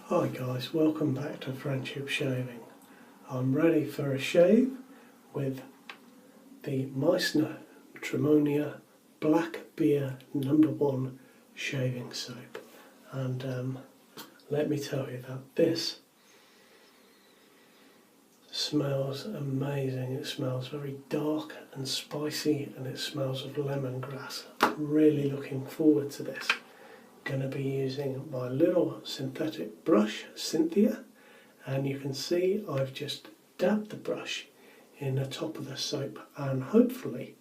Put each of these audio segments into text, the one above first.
Hi guys, welcome back to Friendship Shaving. I'm ready for a shave with the Miessner Tremonia Black Beer No.1 shaving soap, and let me tell you that this smells amazing. It smells very dark and spicy, and it smells of lemongrass. I'm really looking forward to this. Going to be using my little synthetic brush, Cynthia, and you can see I've just dabbed the brush in the top of the soap, and hopefully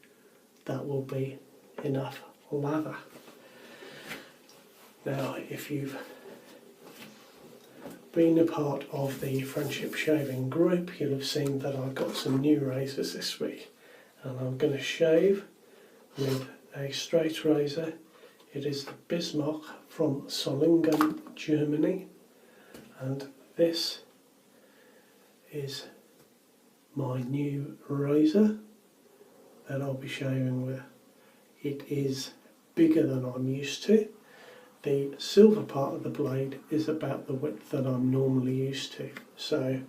that will be enough lather. Now, if you've been a part of the Friendship Shaving group, you'll have seen that I've got some new razors this week, and I'm going to shave with a straight razor. It is the Bismark from Solingen, Germany, and this is my new razor that I'll be shaving with. It is bigger than I'm used to. The silver part of the blade is about the width that I'm normally used to, so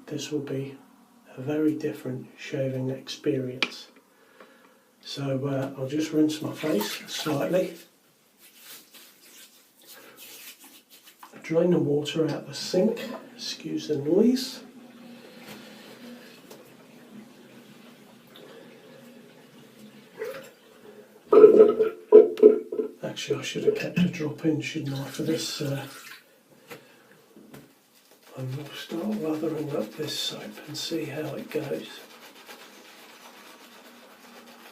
this will be a very different shaving experience. So I'll just rinse my face slightly, drain the water out the sink, excuse the noise. Actually, I should have kept a drop in, shouldn't I, for this. And we'll start lathering up this soap and see how it goes.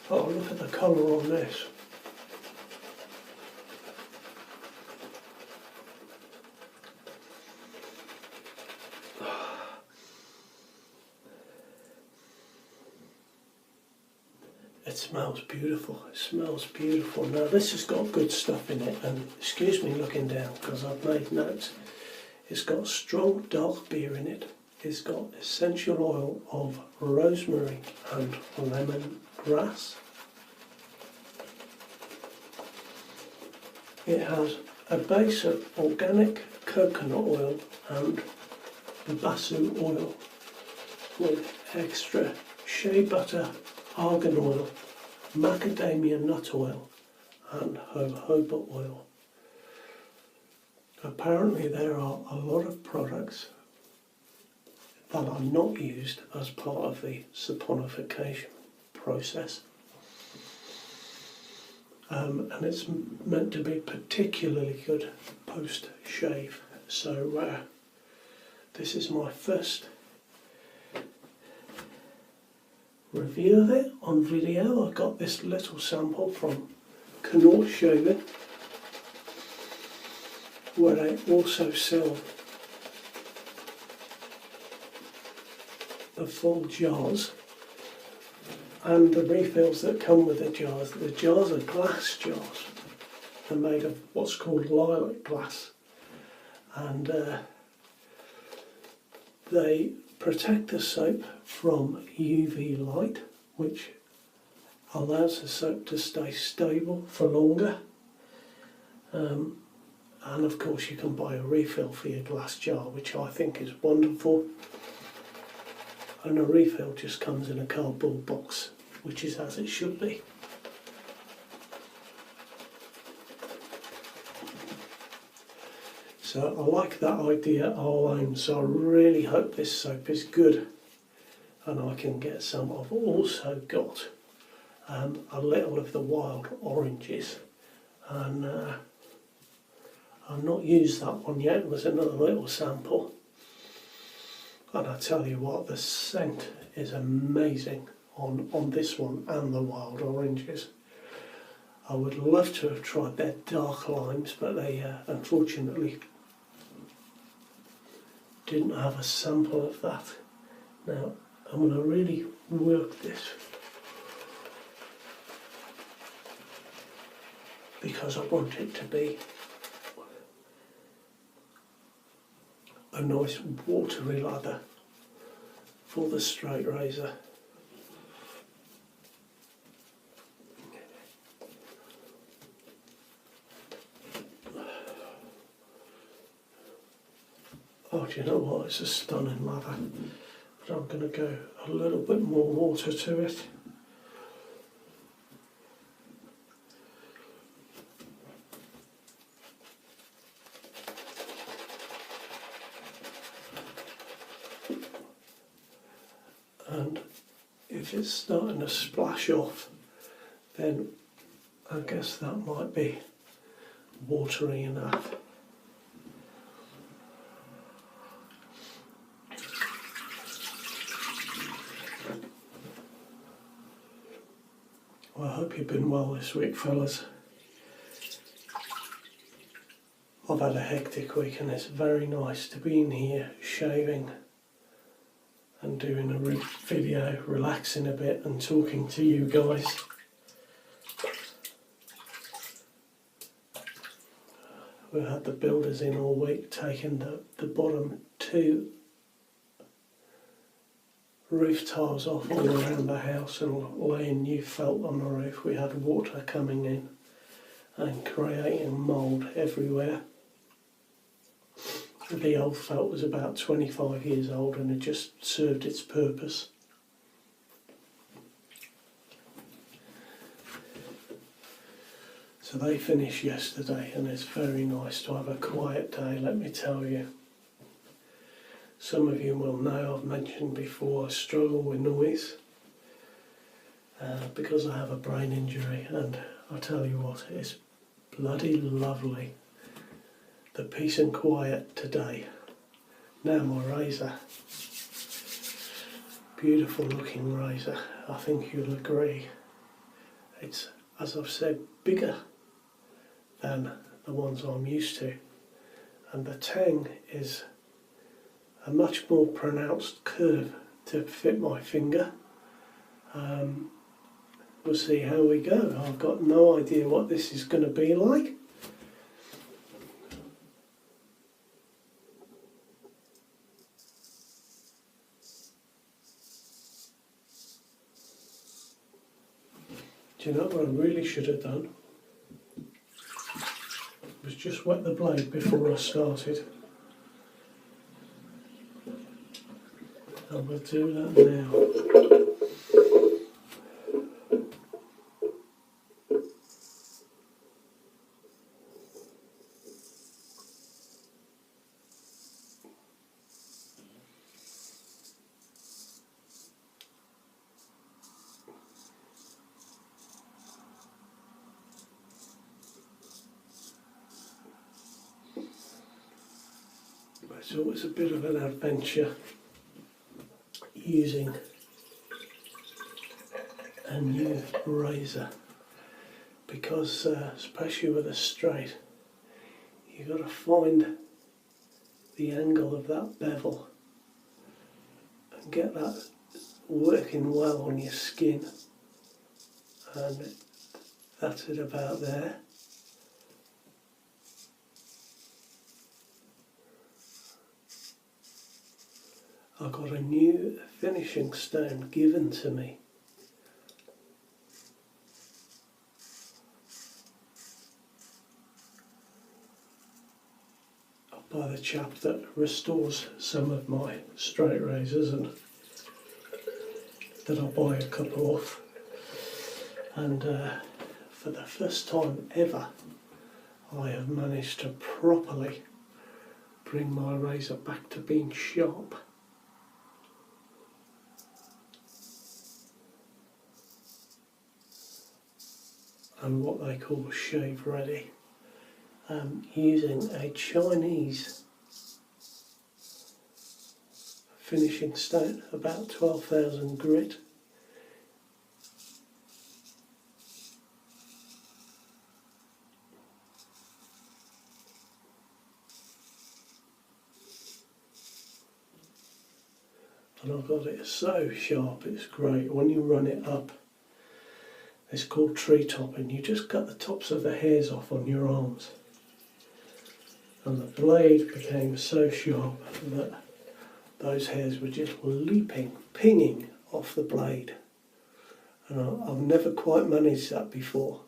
Oh, look at the colour on this. It smells beautiful. It smells beautiful. Now, this has got good stuff in it, and excuse me looking down because I've made notes. It's got strong dark beer in it. It's got essential oil of rosemary and lemongrass. It has a base of organic coconut oil and basu oil with extra shea butter, argan oil, macadamia nut oil and jojoba oil. Apparently there are a lot of products that are not used as part of the saponification process, and it's meant to be particularly good post-shave. So this is my first review of it on video. I got this little sample from Connaught Shaving, where they also sell the full jars and the refills that come with the jars. The jars are glass jars. They're made of what's called lilac glass, and they protect the soap from UV light, which allows the soap to stay stable for longer. And of course you can buy a refill for your glass jar, which I think is wonderful. And a refill just comes in a cardboard box, which is as it should be. So I like that idea alone, so I really hope this soap is good and I can get some. I've also got a little of the wild oranges, and I've not used that one yet. It was another little sample, and I tell you what, the scent is amazing on this one and the wild oranges. I would love to have tried their dark limes, but they unfortunately didn't have a sample of that. Now I'm going to really work this because I want it to be a nice watery lather for the straight razor. Oh, do you know what? It's a stunning lather. But I'm going to go a little bit more water to it. And if it's starting to splash off, then I guess that might be watery enough. Well, I hope you've been well this week, fellas. I've had a hectic week and it's very nice to be in here shaving and doing a video, relaxing a bit and talking to you guys. We had the builders in all week taking the bottom 2 roof tiles off all around the house and laying new felt on the roof. We had water coming in and creating mould everywhere. The old felt was about 25 years old and it just served its purpose. So they finished yesterday and it's very nice to have a quiet day, let me tell you. Some of you will know I've mentioned before I struggle with noise because I have a brain injury, and I tell you what, it's bloody lovely. The peace and quiet today. Now my razor, beautiful looking razor, I think you'll agree. It's, as I've said, bigger than the ones I'm used to, and the tang is a much more pronounced curve to fit my finger. We'll see how we go. I've got no idea what this is going to be like. Do you know what I really should have done? Was just wet the blade before I started. And we'll do that now. It's always a bit of an adventure using a new razor because especially with a straight, you've got to find the angle of that bevel and get that working well on your skin, and that's it about there. I got a new finishing stone given to me. By the chap that restores some of my straight razors, and that I buy a couple off. And for the first time ever, I have managed to properly bring my razor back to being sharp. And what they call shave ready, using a Chinese finishing stone, about 12,000 grit. And I've got it so sharp, it's great. When you run it up, it's called tree topping. You just cut the tops of the hairs off on your arms. And the blade became so sharp that those hairs were just leaping, pinging off the blade. And I've never quite managed that before.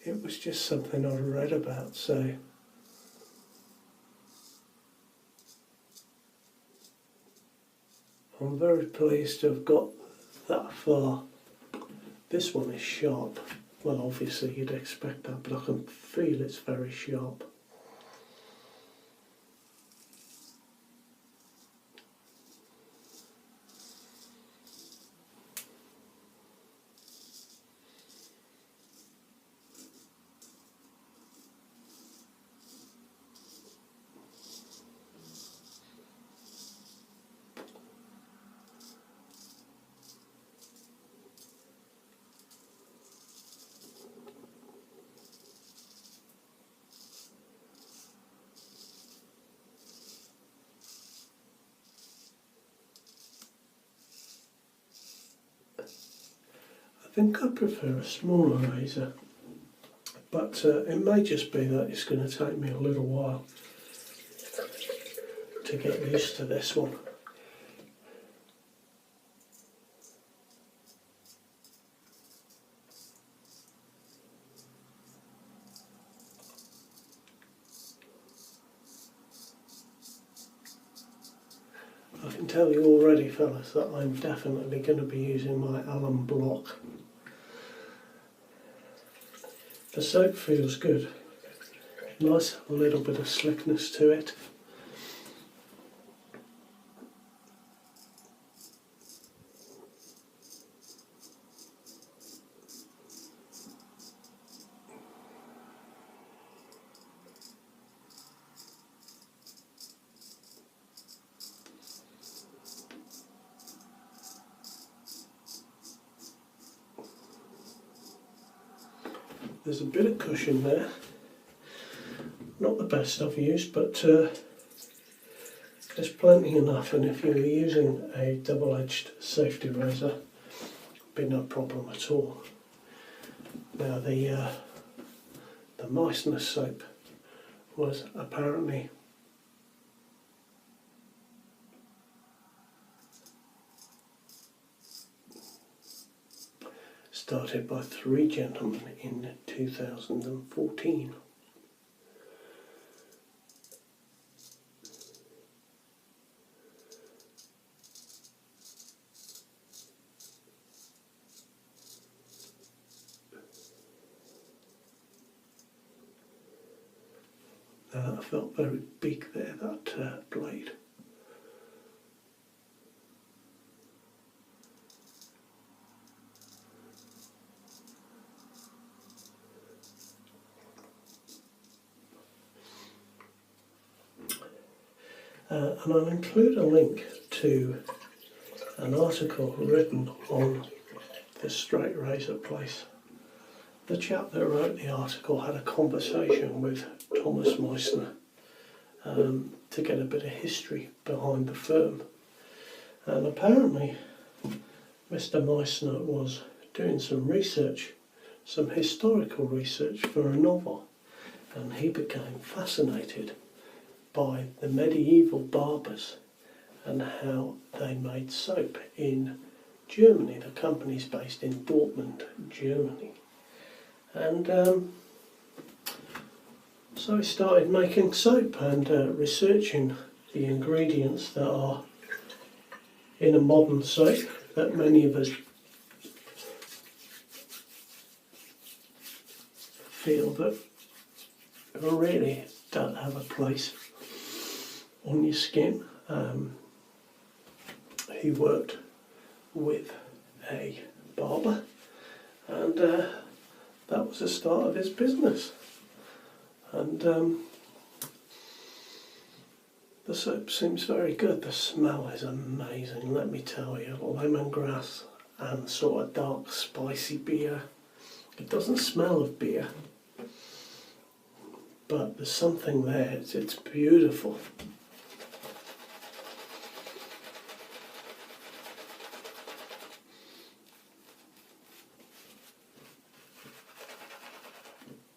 It was just something I read about, so I'm very pleased to have got that far. This one is sharp. Well, obviously you'd expect that, but I can feel it's very sharp. I think I prefer a smaller razor, but it may just be that it's going to take me a little while to get used to this one. I can tell you already, fellas, that I'm definitely going to be using my Allen block. The soap feels good. Nice little bit of slickness to it. There's a bit of cushion there. Not the best I've used, but there's plenty enough, and if you were using a double-edged safety razor, it'd be no problem at all. Now the Miessner soap was apparently started by 3 gentlemen in 2014. Now that felt very big there, that blade. And I'll include a link to an article written on the straight razor place. The chap that wrote the article had a conversation with Thomas Miessner to get a bit of history behind the firm. And apparently Mr. Miessner was doing some research, some historical research for a novel, and he became fascinated by the medieval barbers and how they made soap in Germany. The company's based in Dortmund, Germany. And so he started making soap and researching the ingredients that are in a modern soap that many of us feel that really don't have a place on your skin. He worked with a barber, and that was the start of his business. And the soap seems very good. The smell is amazing, let me tell you. Lemongrass and sort of dark spicy beer. It doesn't smell of beer, but there's something there. It's beautiful.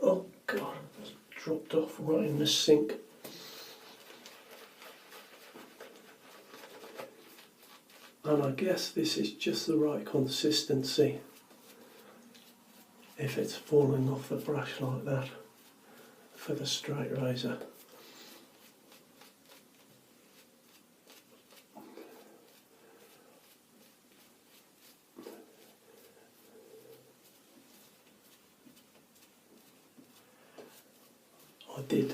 Oh God, it's dropped off right in the sink. And I guess this is just the right consistency if it's falling off the brush like that for the straight razor. I did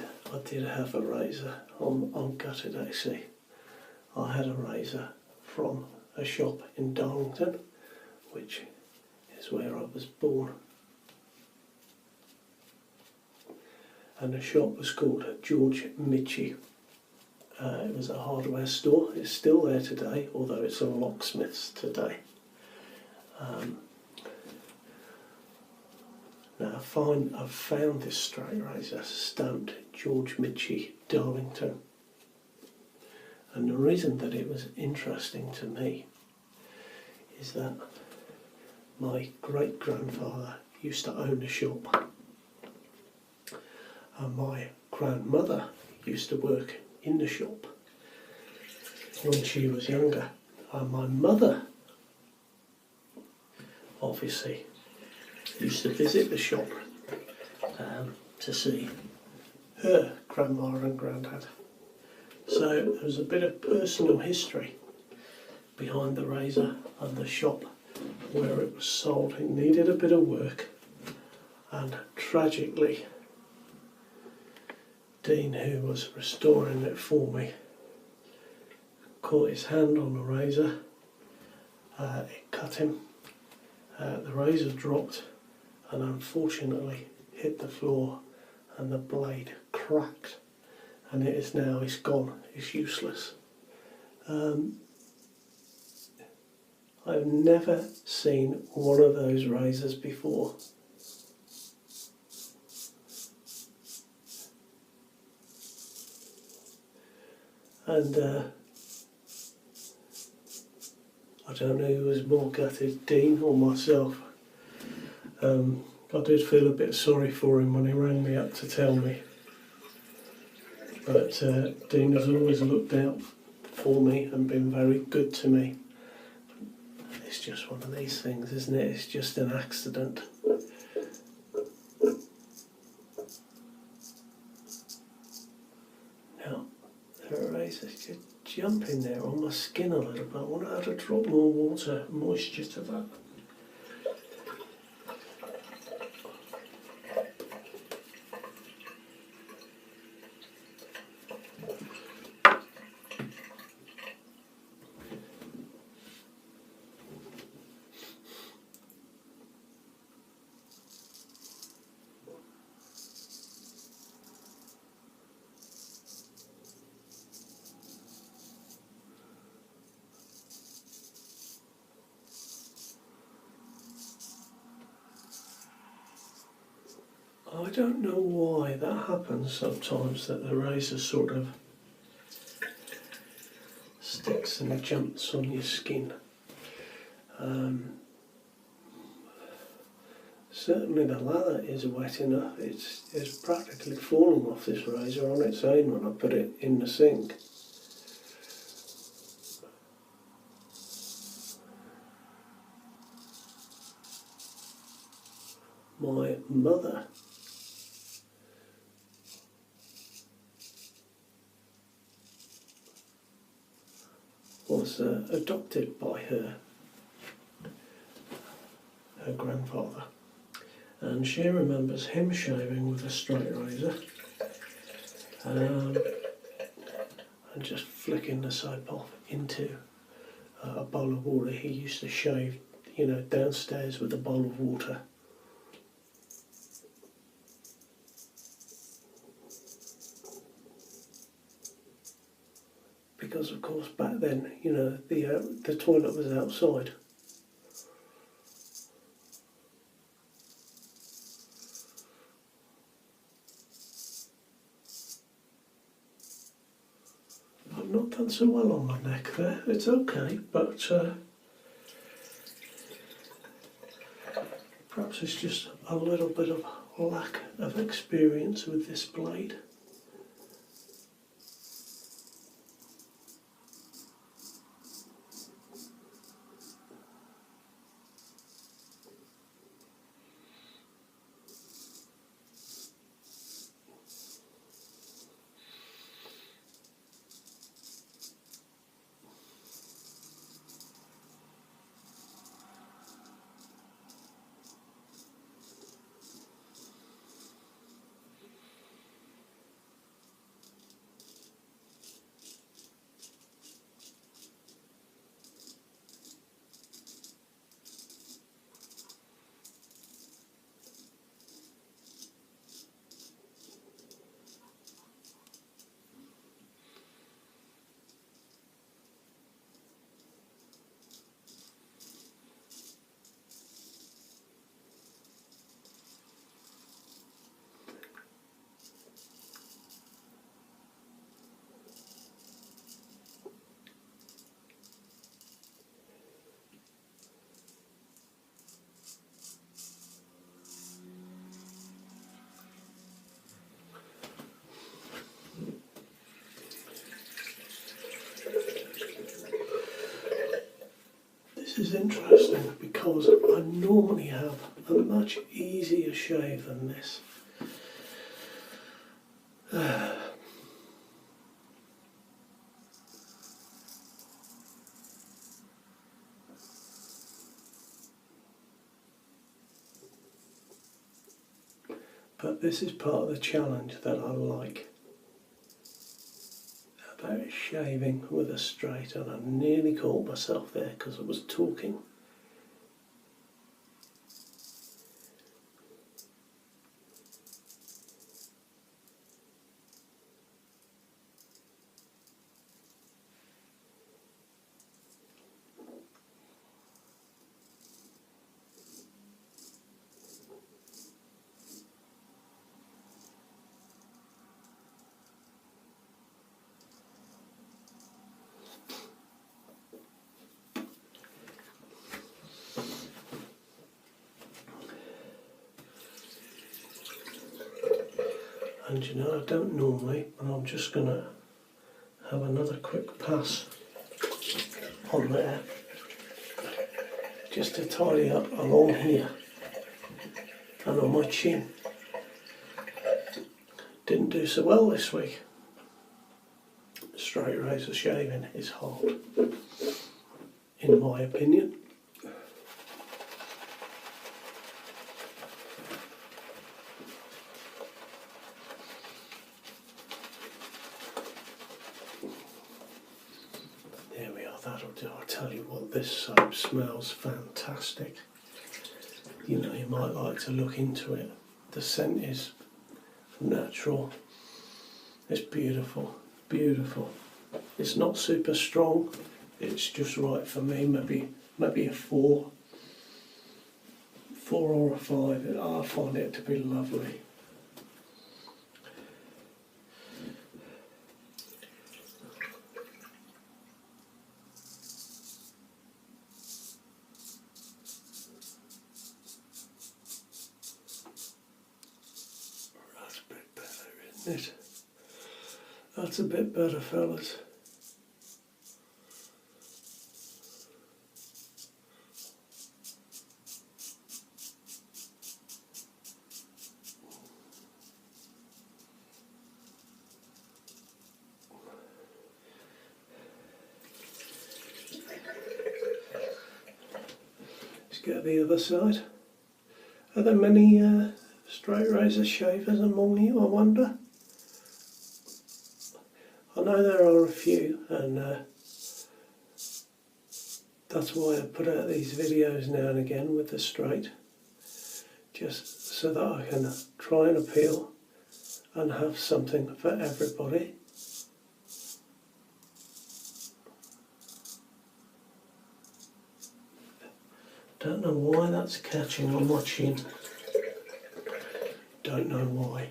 have a razor. I'm gutted actually. I had a razor from a shop in Darlington, which is where I was born. And the shop was called George Mitchie. It was a hardware store. It's still there today, although it's a locksmith's today. Now I've found this straight razor stamped George Mitchie, Darlington. And the reason that it was interesting to me is that my great-grandfather used to own a shop. And my grandmother used to work in the shop when she was younger. And my mother, obviously, used to visit the shop to see her grandma and granddad. So there was a bit of personal history behind the razor and the shop where it was sold. It needed a bit of work, and tragically Dean, who was restoring it for me, caught his hand on the razor. It cut him. The razor dropped and unfortunately hit the floor, and the blade cracked, and it's gone, it's useless. I've never seen one of those razors before. And I don't know who was more gutted, Dean or myself. I did feel a bit sorry for him when he rang me up to tell me. But Dean has always looked out for me and been very good to me. It's just one of these things, isn't it? It's just an accident. Now, the razor's just jumping there on my skin a little bit. I want to add a drop more water, moisture to that. I don't know why that happens sometimes, that the razor sort of sticks and jumps on your skin. Certainly the lather is wet enough. It's practically falling off this razor on its own when I put it in the sink. My mother was adopted by her grandfather, and she remembers him shaving with a straight razor and just flicking the soap off into a bowl of water. He used to shave, downstairs with a bowl of water. Because of course back then, the toilet was outside. I've not done so well on my neck there. It's okay, but perhaps it's just a little bit of lack of experience with this blade. is interesting because I normally have a much easier shave than this. But this is part of the challenge that I like about shaving with a straight, and I nearly caught myself there because I was talking. And you know, I don't normally, but I'm just going to have another quick pass on there, just to tidy up along here and on my chin. Didn't do so well this week. Straight razor shaving is hard, in my opinion. There we are, that'll do. I tell you what, this soap smells fantastic. You know, you might like to look into it. The scent is natural. It's beautiful, beautiful. It's not super strong. It's just right for me. Maybe a 4 or a 5. I find it to be lovely. That's a bit better, isn't it? That's a bit better, fellas. Let's get the other side. Are there many straight razor shavers among you, I wonder? I know there are a few, and that's why I put out these videos now and again with the straight, just so that I can try and appeal and have something for everybody. Don't know why that's catching on my chin. Don't know why.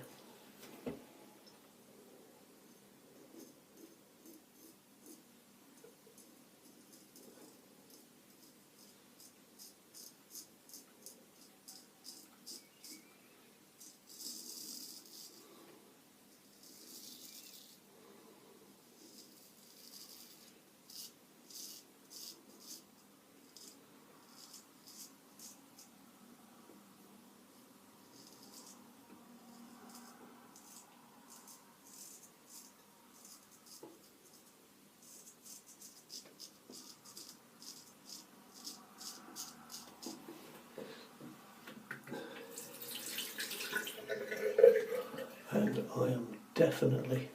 And I am definitely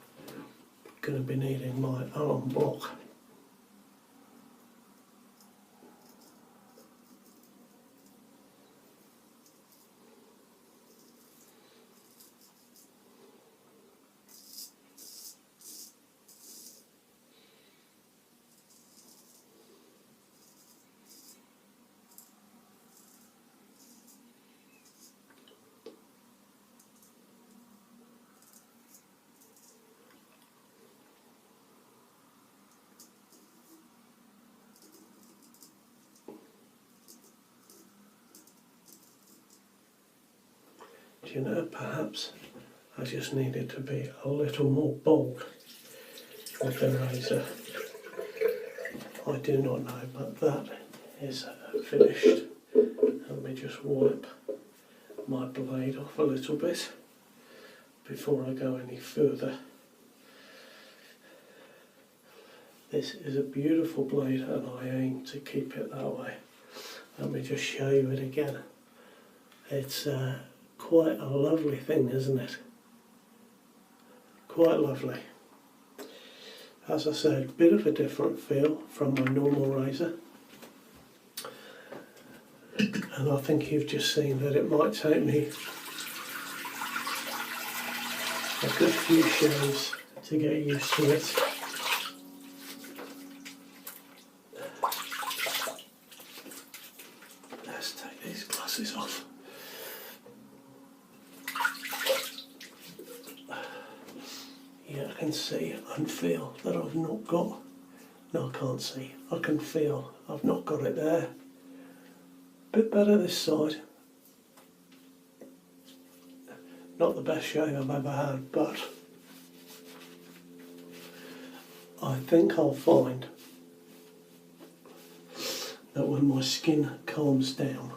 going to be needing my arm block. Do you know, perhaps I just needed to be a little more bold with the razor. I do not know, but that is finished. Let me just wipe my blade off a little bit before I go any further. This is a beautiful blade and I aim to keep it that way. Let me just show you it again. It's quite a lovely thing, isn't it? Quite lovely. As I said, bit of a different feel from my normal razor. And I think you've just seen that it might take me a good few shaves to get used to it. Let's take these glasses off. Yeah, I can see and feel that I've not got, no I can't see, I can feel I've not got it there. Bit better this side. Not the best shave I've ever had, but I think I'll find that when my skin calms down,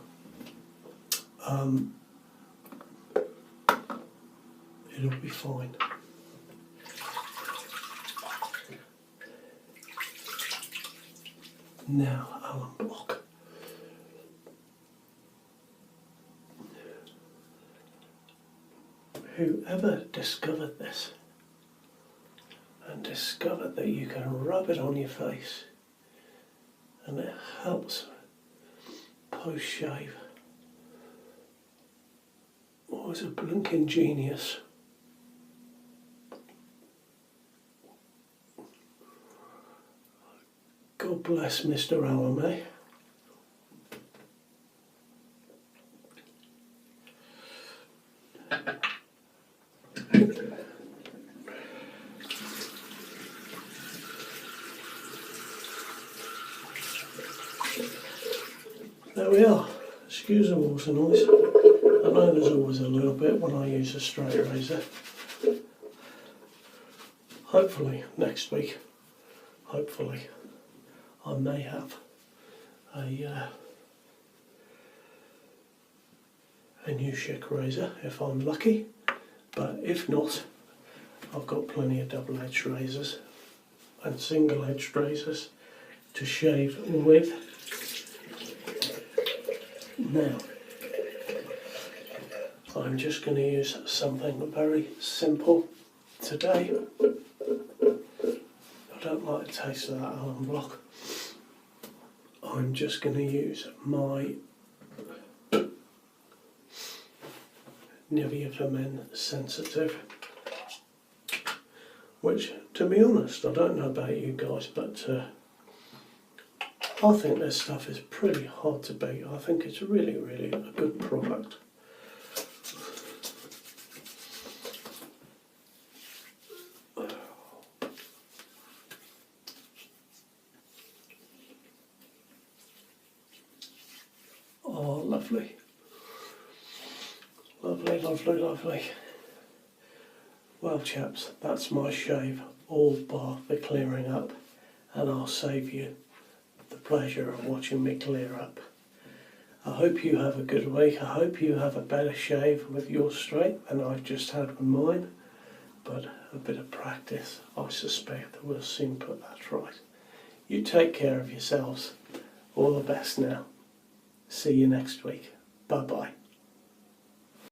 it'll be fine. Now, Allen block. Whoever discovered this and discovered that you can rub it on your face and it helps post-shave was a blinking genius. God bless Mr. Allen. There we are. Excuse the water noise. I know there's always a little bit when I use a straight razor. Hopefully next week, hopefully I may have a new chic razor if I'm lucky, but if not, I've got plenty of double-edged razors and single-edged razors to shave with. Now, I'm just going to use something very simple today. I don't like the taste of that Allen block. I'm just going to use my Nivea for Men Sensitive, which, to be honest, I don't know about you guys, but I think this stuff is pretty hard to beat. I think it's really, really a good product. Oh, lovely. Lovely, lovely, lovely. Well, chaps, that's my shave, all bar the clearing up, and I'll save you the pleasure of watching me clear up. I hope you have a good week. I hope you have a better shave with your straight than I've just had with mine, but a bit of practice, I suspect, will soon put that right. You take care of yourselves. All the best now. See you next week. Bye bye.